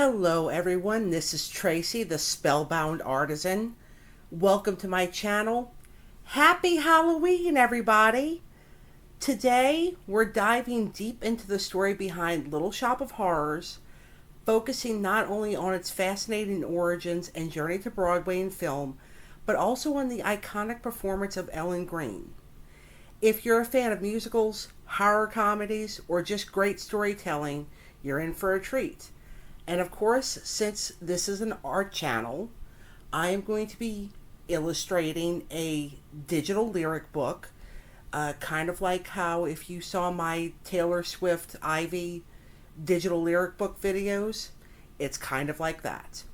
Hello everyone, this is Tracy, the Spellbound Artisan. Welcome to my channel. Happy Halloween, everybody! Today, we're diving deep into the story behind Little Shop of Horrors, focusing not only on its fascinating origins and journey to Broadway and film, but also on the iconic performance of Ellen Greene. If you're a fan of musicals, horror comedies, or just great storytelling, you're in for a treat. And of course, since this is an art channel, I am going to be illustrating a digital lyric book, kind of like how if you saw my Taylor Swift Ivy digital lyric book videos, it's kind of like that.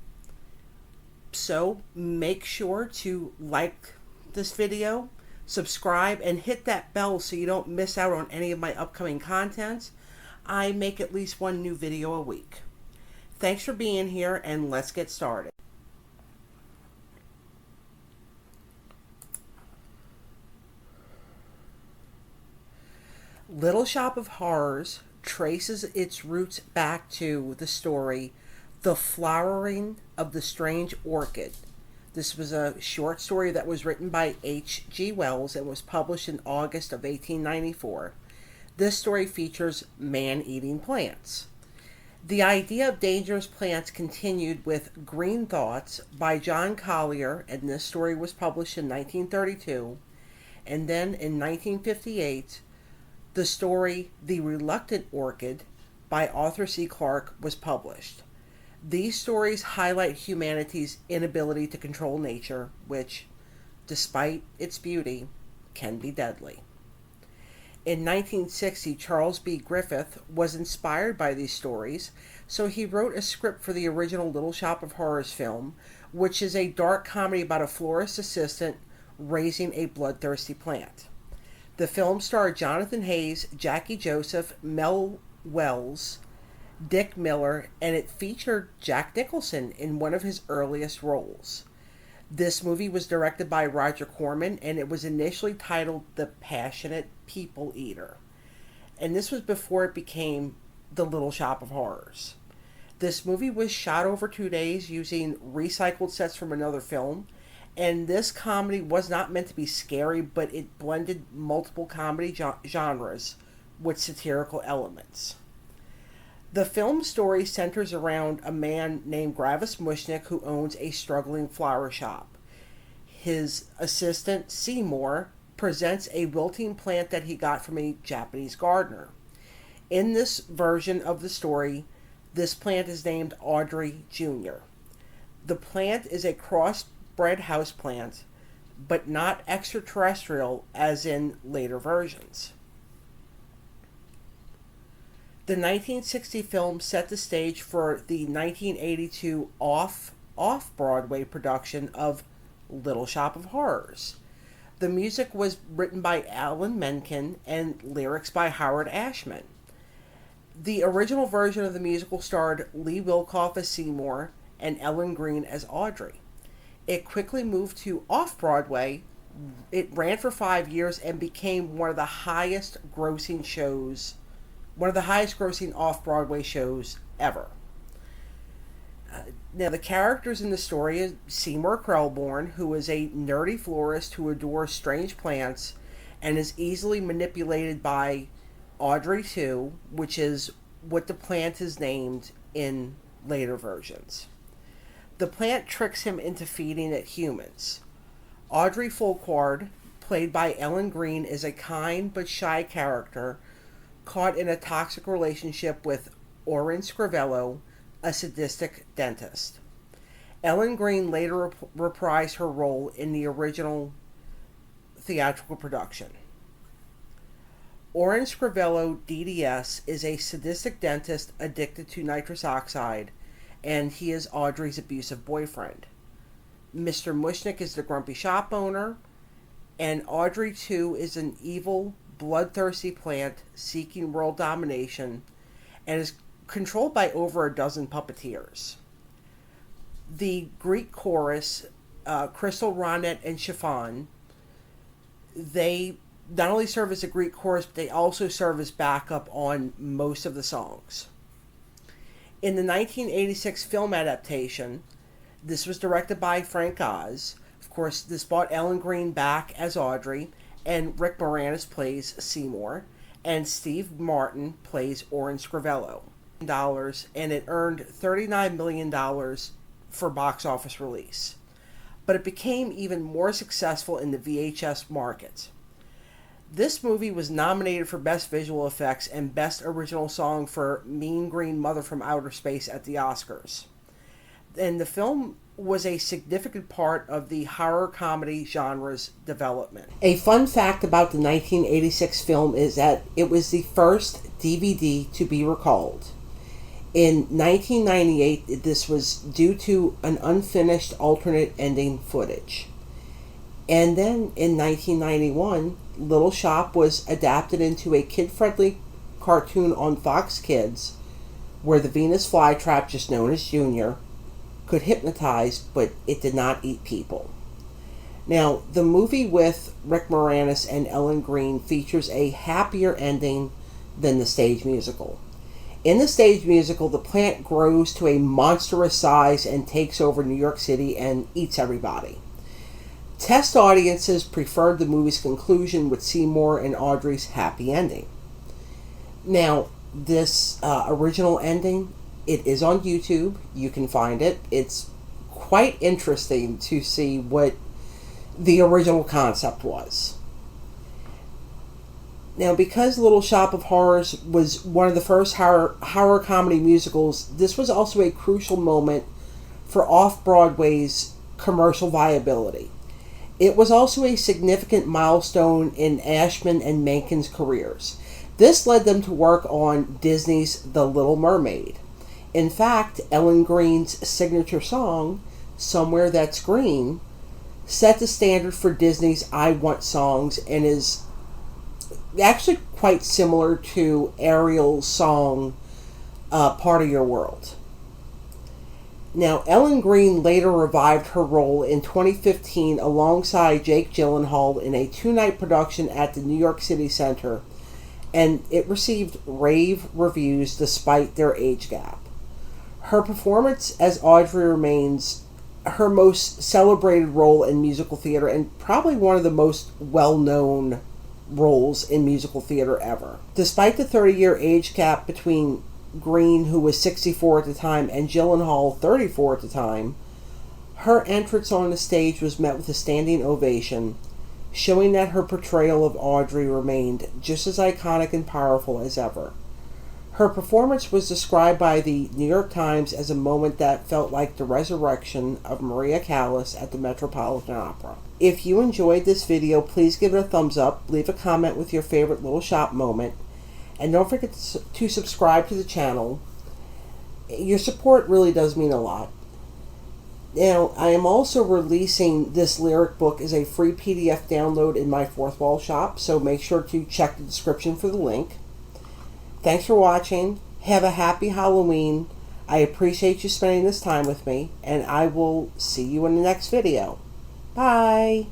So make sure to like this video, subscribe, and hit that bell so you don't miss out on any of my upcoming content. I make at least one new video a week. Thanks for being here, and let's get started. Little Shop of Horrors traces its roots back to the story The Flowering of the Strange Orchid. This was a short story that was written by H.G. Wells and was published in August of 1894. This story features man-eating plants. The idea of dangerous plants continued with Green Thoughts by John Collier, and this story was published in 1932. And then in 1958, the story The Reluctant Orchid by Arthur C. Clarke was published. These stories highlight humanity's inability to control nature, which, despite its beauty, can be deadly. In 1960, Charles B. Griffith was inspired by these stories, so he wrote a script for the original Little Shop of Horrors film, which is a dark comedy about a florist assistant raising a bloodthirsty plant. The film starred Jonathan Hayes, Jackie Joseph, Mel Wells, Dick Miller, and it featured Jack Nicholson in one of his earliest roles. This movie was directed by Roger Corman, and it was initially titled The Passionate People Eater. And this was before it became The Little Shop of Horrors. This movie was shot over 2 days using recycled sets from another film, and this comedy was not meant to be scary, but it blended multiple comedy genres with satirical elements. The film story centers around a man named Gravis Mushnik who owns a struggling flower shop. His assistant, Seymour, presents a wilting plant that he got from a Japanese gardener. In this version of the story, this plant is named Audrey II. The plant is a crossbred houseplant, but not extraterrestrial as in later versions. The 1960 film set the stage for the 1982 off-Broadway production of Little Shop of Horrors. The music was written by Alan Menken and lyrics by Howard Ashman. The original version of the musical starred Lee Wilkoff as Seymour and Ellen Greene as Audrey. It quickly moved to off-Broadway. It ran for 5 years and became one of the highest grossing off-Broadway shows ever. Now, the characters in the story is Seymour Krelborn, who is a nerdy florist who adores strange plants and is easily manipulated by Audrey II, which is what the plant is named in later versions. The plant tricks him into feeding it humans. Audrey Fulquard, played by Ellen Greene, is a kind but shy character caught in a toxic relationship with Orin Scrivello, a sadistic dentist. Ellen Greene later reprised her role in the original theatrical production. Orin Scrivello, DDS, is a sadistic dentist addicted to nitrous oxide, and he is Audrey's abusive boyfriend. Mr. Mushnik is the grumpy shop owner, and Audrey II is an evil, bloodthirsty plant seeking world domination and is controlled by over a dozen puppeteers. The Greek chorus, Crystal, Ronette, and Chiffon, they not only serve as a Greek chorus, but they also serve as backup on most of the songs. In the 1986 film adaptation, this was directed by Frank Oz. Of course, this brought Ellen Greene back as Audrey, and Rick Moranis plays Seymour, and Steve Martin plays Orin Scrivello. And it earned $39 million for box office release. But it became even more successful in the VHS market. This movie was nominated for Best Visual Effects and Best Original Song for Mean Green Mother from Outer Space at the Oscars. And the film was a significant part of the horror comedy genre's development. A fun fact about the 1986 film is that it was the first DVD to be recalled. In 1998, this was due to an unfinished alternate ending footage. And then in 1991, Little Shop was adapted into a kid-friendly cartoon on Fox Kids, where the Venus flytrap, just known as Junior, could hypnotize, but it did not eat people. Now, the movie with Rick Moranis and Ellen Greene features a happier ending than the stage musical. In the stage musical, the plant grows to a monstrous size and takes over New York City and eats everybody. Test audiences preferred the movie's conclusion with Seymour and Audrey's happy ending. Now, this original ending, it is on YouTube. You can find it. It's quite interesting to see what the original concept was. Now, because Little Shop of Horrors was one of the first horror comedy musicals, this was also a crucial moment for off-Broadway's commercial viability. It was also a significant milestone in Ashman and Menken's careers. This led them to work on Disney's The Little Mermaid. In fact, Ellen Greene's signature song, Somewhere That's Green, set the standard for Disney's I Want songs and is actually quite similar to Ariel's song, Part of Your World. Now, Ellen Greene later revived her role in 2015 alongside Jake Gyllenhaal in a two-night production at the New York City Center, and it received rave reviews despite their age gap. Her performance as Audrey remains her most celebrated role in musical theater and probably one of the most well-known roles in musical theater ever. Despite the 30-year age gap between Greene, who was 64 at the time, and Gyllenhaal, 34 at the time, her entrance on the stage was met with a standing ovation, showing that her portrayal of Audrey remained just as iconic and powerful as ever. Her performance was described by the New York Times as a moment that felt like the resurrection of Maria Callas at the Metropolitan Opera. If you enjoyed this video, please give it a thumbs up, leave a comment with your favorite Little Shop moment, and don't forget to subscribe to the channel. Your support really does mean a lot. Now, I am also releasing this lyric book as a free PDF download in my Fourth Wall shop, so make sure to check the description for the link. Thanks for watching. Have a happy Halloween. I appreciate you spending this time with me, and I will see you in the next video. Bye!